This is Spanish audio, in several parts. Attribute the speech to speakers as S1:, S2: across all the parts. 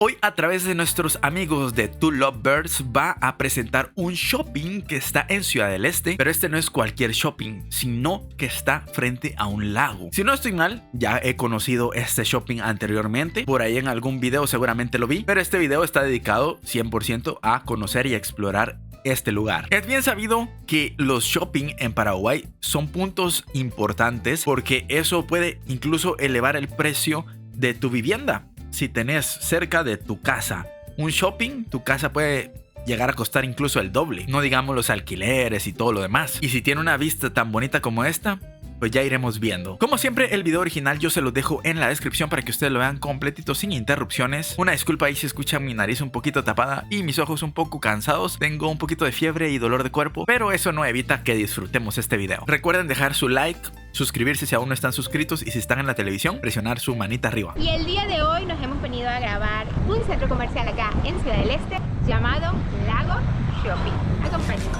S1: Hoy a través de nuestros amigos de Two Lovebirds va a presentar un shopping que está en Ciudad del Este, pero este no es cualquier shopping, sino que está frente a un lago. Si no estoy mal, ya he conocido este shopping anteriormente, por ahí en algún video seguramente lo vi, pero este video está dedicado 100% a conocer y explorar este lugar. Es bien sabido que los shopping en Paraguay son puntos importantes porque eso puede incluso elevar el precio de tu vivienda. Si tenés cerca de tu casa un shopping, tu casa puede llegar a costar incluso el doble. No digamos los alquileres y todo lo demás. Y si tiene una vista tan bonita como esta, pues ya iremos viendo. Como siempre, el video original yo se los dejo en la descripción para que ustedes lo vean completito sin interrupciones. Una disculpa ahí si escuchan mi nariz un poquito tapada y mis ojos un poco cansados. Tengo un poquito de fiebre y dolor de cuerpo, pero eso no evita que disfrutemos este video. Recuerden dejar su like, suscribirse si aún no están suscritos y si están en la televisión, presionar su manita arriba.
S2: Y el día de hoy nos hemos venido a grabar un centro comercial acá en Ciudad del Este llamado Lago Shopping. Acompáñenos.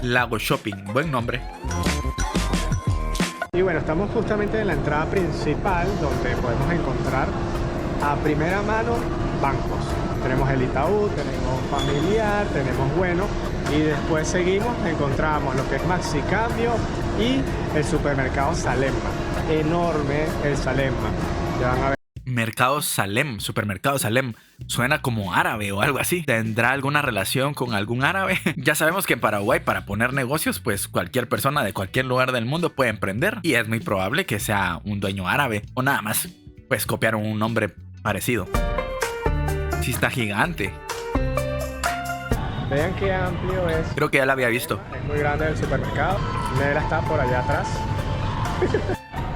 S1: Lago Shopping, buen nombre.
S3: Y bueno, estamos justamente en la entrada principal donde podemos encontrar a primera mano bancos. Tenemos el Itaú, tenemos Familiar, tenemos Bueno y después seguimos, encontramos lo que es Maxi Cambio y el supermercado Salemma. Enorme el Salemma. Ya van a ver.
S1: Mercado Salem, supermercado Salem, suena como árabe o algo así. ¿Tendrá alguna relación con algún árabe? Ya sabemos que en Paraguay para poner negocios, pues cualquier persona de cualquier lugar del mundo puede emprender y es muy probable que sea un dueño árabe o nada más, pues copiaron un nombre parecido. Sí está gigante.
S3: Vean qué amplio es.
S1: Creo que ya la había visto.
S3: Es muy grande el supermercado. Nera está por allá atrás.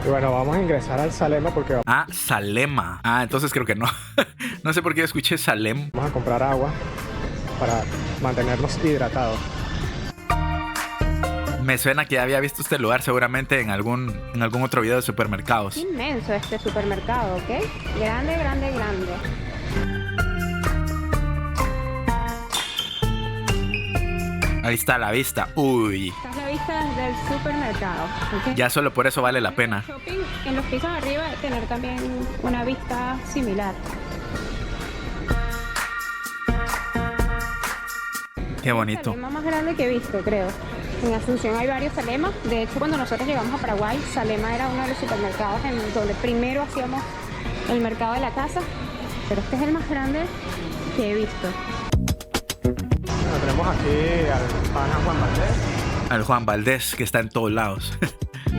S3: Y bueno, vamos a ingresar al Salema porque
S1: Ah, Salema. Ah, entonces creo que no. No sé por qué escuché Salem.
S3: vamos a comprar agua para mantenernos hidratados.
S1: Me suena que ya había visto este lugar seguramente en algún otro video de supermercados.
S2: Inmenso este supermercado, ¿ok? Grande, grande, grande.
S1: Ahí está la vista. Uy,
S2: Esta es la vista del supermercado, ¿ok?
S1: ya solo por eso vale la pena.
S2: Shopping en los pisos de arriba tener también una vista similar.
S1: Qué
S2: El
S1: bonito.
S2: Salema más grande que he visto, creo. En Asunción hay varios Salemas. De hecho, cuando nosotros llegamos a Paraguay, Salema era uno de los supermercados en donde primero hacíamos el mercado de la casa. Pero este es el más grande que he visto.
S3: Bueno, tenemos aquí al pana Juan Valdés.
S1: Al Juan Valdés, que está en todos lados.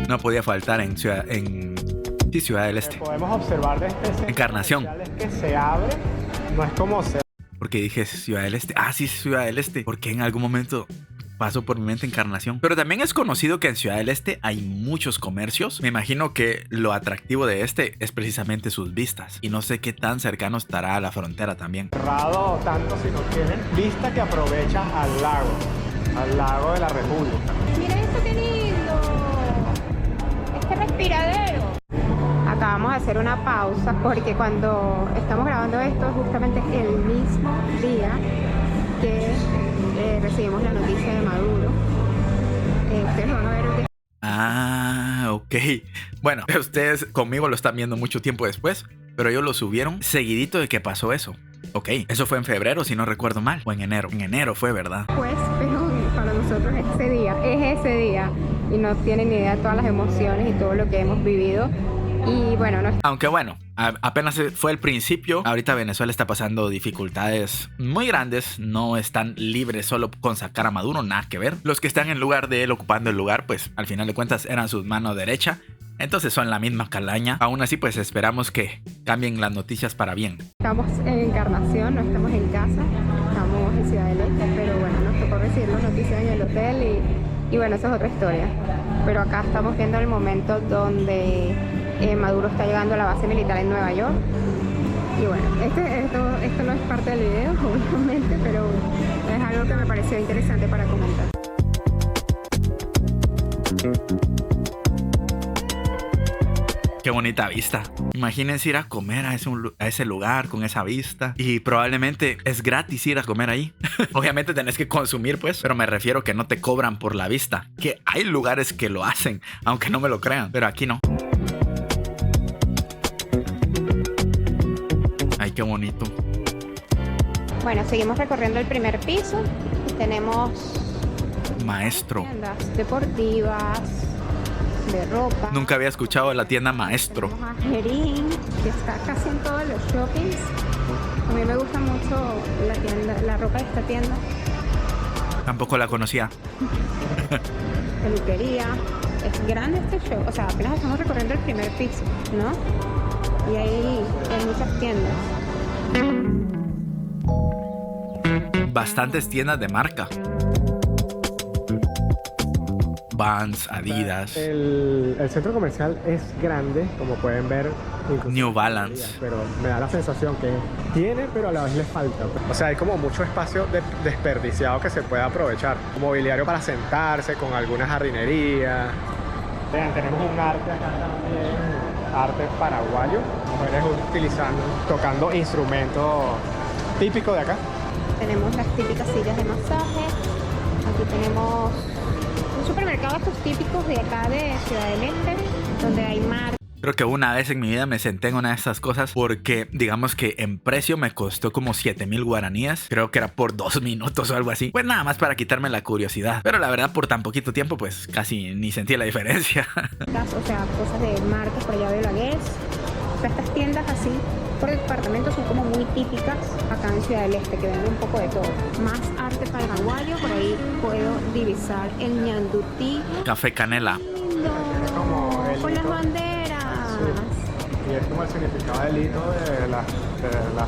S1: No podía faltar en Ciudad del Este.
S3: Podemos observar de este centro
S1: Encarnación.
S3: comercial es que se abre, no es como se
S1: Porque dije Ciudad del Este. Ah, sí, Ciudad del Este. Porque en algún momento pasó por mi mente Encarnación. Pero también es conocido que en Ciudad del Este hay muchos comercios. Me imagino que lo atractivo de este es precisamente sus vistas. Y no sé qué tan cercano estará a la frontera también.
S3: cerrado tanto si no tienen vista que aprovecha al lago de la República.
S2: ¡Miren esto qué lindo! Este respiradero. Acá vamos a hacer una pausa porque cuando estamos grabando esto justamente es el mismo día que recibimos la noticia de Maduro. Ustedes van a ver el día.
S1: Ah, ok. Bueno, ustedes conmigo lo están viendo mucho tiempo después, pero ellos lo subieron seguidito de que pasó eso. Ok, eso fue en febrero, si no recuerdo mal, o en enero. En enero fue, ¿verdad?
S2: Pues, pero para nosotros es ese día y no tienen ni idea de todas las emociones y todo lo que hemos vivido. Y bueno, no.
S1: Aunque bueno, apenas fue el principio. Ahorita Venezuela está pasando dificultades muy grandes. No están libres solo con sacar a Maduro, nada que ver. Los que están en lugar de él ocupando el lugar, pues al final de cuentas eran sus manos derecha. Entonces son la misma calaña. Aún así, pues esperamos que cambien las noticias para bien.
S2: Estamos en Encarnación, no estamos en casa, estamos en Ciudad del Este, pero bueno, nos tocó recibir las noticias en el hotel y bueno, esa es otra historia. Pero acá estamos viendo el momento donde Maduro está llegando a la base militar en Nueva York. Y bueno, esto no es parte del video, obviamente, pero es algo que me pareció interesante para comentar.
S1: Qué bonita vista. Imagínense ir a comer a ese lugar con esa vista. Y probablemente es gratis ir a comer ahí. Obviamente tenés que consumir, pues. Pero me refiero que no te cobran por la vista. Que hay lugares que lo hacen, aunque no me lo crean. Pero aquí no. qué bonito.
S2: Bueno, seguimos recorriendo el primer piso. Tenemos
S1: Maestro.
S2: tiendas deportivas, de ropa.
S1: Nunca había escuchado de la tienda Maestro.
S2: Tenemos a Gerín, que está casi en todos los shoppings. A mí me gusta mucho la ropa de esta tienda.
S1: Tampoco la conocía.
S2: Peluquería. Es grande este show. O sea, apenas estamos recorriendo el primer piso, ¿no? Y ahí hay muchas tiendas.
S1: Bastantes tiendas de marca. Vans, Adidas,
S3: El centro comercial es grande, como pueden ver.
S1: New Balance.
S3: Pero me da la sensación que tiene, pero a la vez le falta. O sea, hay como mucho espacio desperdiciado que se puede aprovechar. Mobiliario para sentarse, con alguna jardinería. Vean, tenemos un arte acá también, arte paraguayo. Mujeres tocando instrumentos típicos de acá.
S2: Tenemos las típicas sillas de masaje. Aquí tenemos un supermercado estos típicos de acá de Ciudad del Este, donde hay mar.
S1: Creo que una vez en mi vida me senté en una de estas cosas porque digamos que en precio me costó como 7,000 guaraníes. Creo que era por 2 minutos o algo así. Pues nada más para quitarme la curiosidad. Pero la verdad por tan poquito tiempo pues casi ni sentí la diferencia.
S2: O sea, cosas de marcas por allá de Balaguer. O sea, estas tiendas así por departamento son como muy típicas acá en Ciudad del Este, que venden un poco de todo. Más arte paraguayo, por ahí puedo divisar el ñandutí.
S1: Café Canela.
S2: ¡Lindo! Con las banderas.
S3: Sí. Y es como el significado del hito de las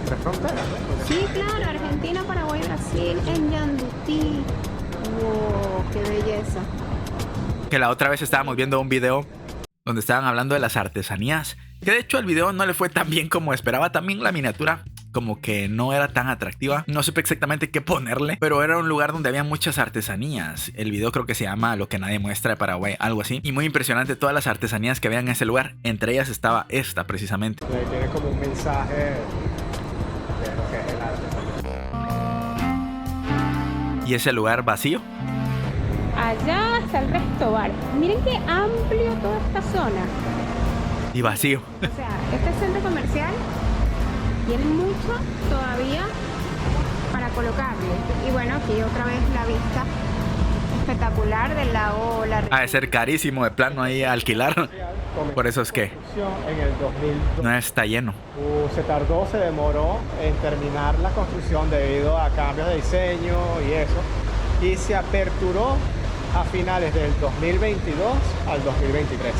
S3: 3 fronteras, ¿no?
S2: Sí, claro, Argentina, Paraguay, Brasil, en ñandutí. ¡Wow! ¡Qué belleza!
S1: Que la otra vez estábamos viendo un video donde estaban hablando de las artesanías. Que de hecho el video no le fue tan bien como esperaba. También la miniatura como que no era tan atractiva. No supe exactamente qué ponerle, pero era un lugar donde había muchas artesanías. El video creo que se llama Lo que nadie muestra de Paraguay, algo así. Y muy impresionante todas las artesanías que había en ese lugar. Entre ellas estaba esta precisamente.
S3: Tiene como un mensaje de lo que es el arte.
S1: ¿Y ese lugar vacío?
S2: Allá está el Resto Bar. Miren qué amplio toda esta zona.
S1: Y vacío.
S2: O sea, este centro comercial tiene mucho todavía para colocarle. Y bueno, aquí otra vez la vista espectacular del lago La
S1: Ha de ser carísimo de plano ahí alquilar. Por eso es que
S3: En el 2002.
S1: no está lleno.
S3: Se demoró en terminar la construcción debido a cambios de diseño y eso. Y se aperturó a finales del 2022 al 2023.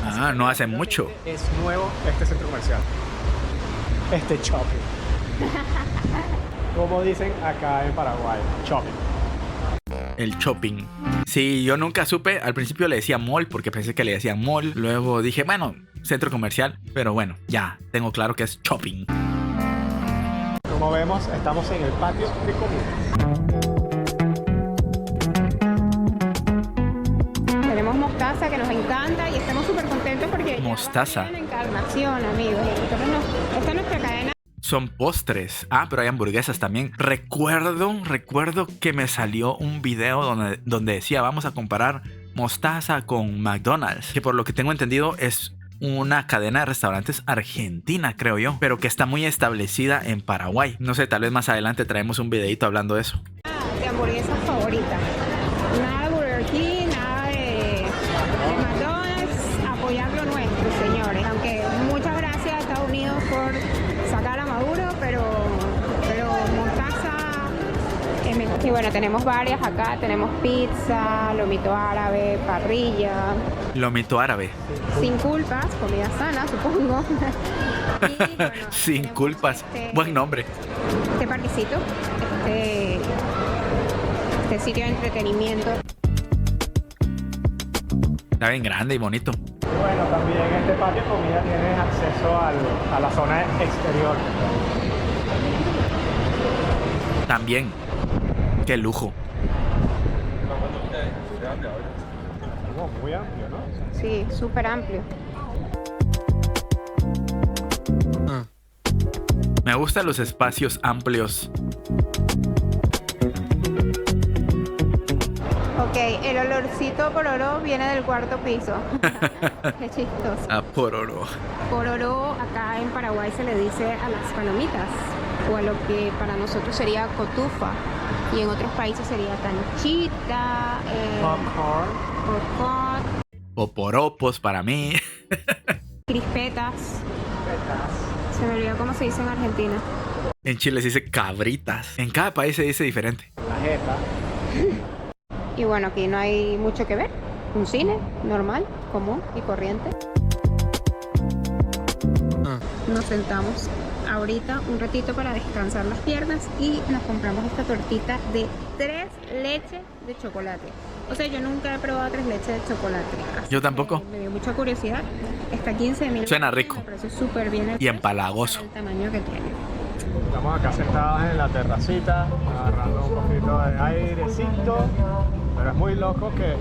S1: Ah, no hace mucho.
S3: Es nuevo este centro comercial. Este shopping. Como dicen acá en Paraguay, shopping.
S1: El shopping. Sí, yo nunca supe. Al principio le decía mall porque pensé que le decían mall. Luego dije, bueno, centro comercial. Pero bueno, ya tengo claro que es shopping.
S3: Como vemos, estamos en el patio de comida.
S2: Tenemos mostaza que nos encanta y estamos súper contentos porque
S1: Mostaza.
S2: ya va a ser la Encarnación, amigos. Y nosotros esta es nuestra cadena.
S1: Son postres. Ah, pero hay hamburguesas también. Recuerdo que me salió un video donde decía vamos a comparar mostaza con McDonald's. Que por lo que tengo entendido es una cadena de restaurantes argentina, creo yo. Pero que está muy establecida en Paraguay. No sé, tal vez más adelante traemos un videito hablando de eso.
S2: De hamburguesas favoritas. Nada de Burger King, nada de McDonald's. Apoyar lo nuestro, señores. Aunque muchas gracias a Estados Unidos por sacar a Maduro, pero mostaza es mejor. Y bueno, tenemos varias acá. Tenemos pizza, lomito árabe, parrilla.
S1: Lomito árabe.
S2: Sin culpas, comida sana, supongo. Y, bueno,
S1: Sin
S2: tenemos
S1: culpas. Buen nombre.
S2: Este parquecito, este sitio de entretenimiento.
S1: Está bien grande y bonito.
S3: Y bueno, también este patio de comida tiene acceso a la zona exterior.
S1: También. Qué lujo.
S3: Muy amplio, ¿no?
S2: Sí, súper amplio.
S1: Me gustan los espacios amplios.
S2: Ok, el olorcito pororó viene del cuarto piso. Qué chistoso.
S1: A pororo.
S2: Pororó acá en Paraguay se le dice a las palomitas o a lo que para nosotros sería cotufa y en otros países sería canchita,
S3: Popcorn.
S2: popcorn,
S1: Poporopos para mí.
S2: crispetas. Se me olvidó cómo se dice en Argentina.
S1: En Chile se dice cabritas. En cada país se dice diferente.
S3: La jeta.
S2: Y bueno, aquí no hay mucho que ver. Un cine normal, común y corriente. Nos sentamos ahorita un ratito para descansar las piernas y nos compramos esta tortita de 3 leches de chocolate. O sea, yo nunca he probado 3 leches de chocolate.
S1: Yo tampoco.
S2: Me dio mucha curiosidad. Está 15.000.
S1: Suena rico.
S2: Me parece súper bien el
S1: Y empalagoso.
S2: el tamaño que tiene.
S3: Estamos acá sentados en la terracita, agarrando un poquito de airecito, pero es muy loco que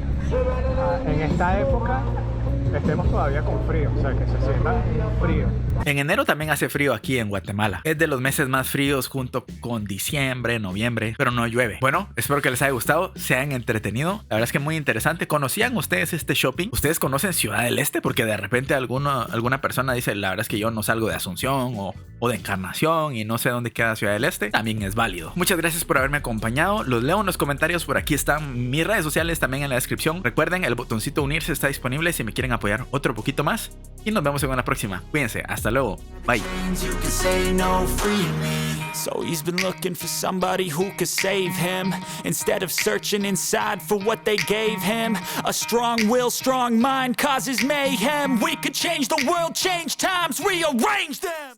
S3: en esta época estemos todavía con frío, o sea, que se sienta frío.
S1: En enero también hace frío aquí en Guatemala. Es de los meses más fríos junto con diciembre, noviembre, pero no llueve. Bueno, espero que les haya gustado, se hayan entretenido. La verdad es que muy interesante. ¿Conocían ustedes este shopping? ¿Ustedes conocen Ciudad del Este? Porque de repente alguna persona dice, la verdad es que yo no salgo de Asunción o de Encarnación y no sé dónde queda Ciudad del Este. También es válido. Muchas gracias por haberme acompañado. Los leo en los comentarios. Por aquí están mis redes sociales también en la descripción. Recuerden, el botoncito unirse está disponible si me quieren apoyar otro poquito más. Y nos vemos en una próxima. Cuídense. Hasta luego. Bye.
S4: You can say no freely. So he's been looking for somebody who could save him, instead of searching inside for what they gave him. A strong will, strong mind causes mayhem. We could change the world, change times, rearrange them.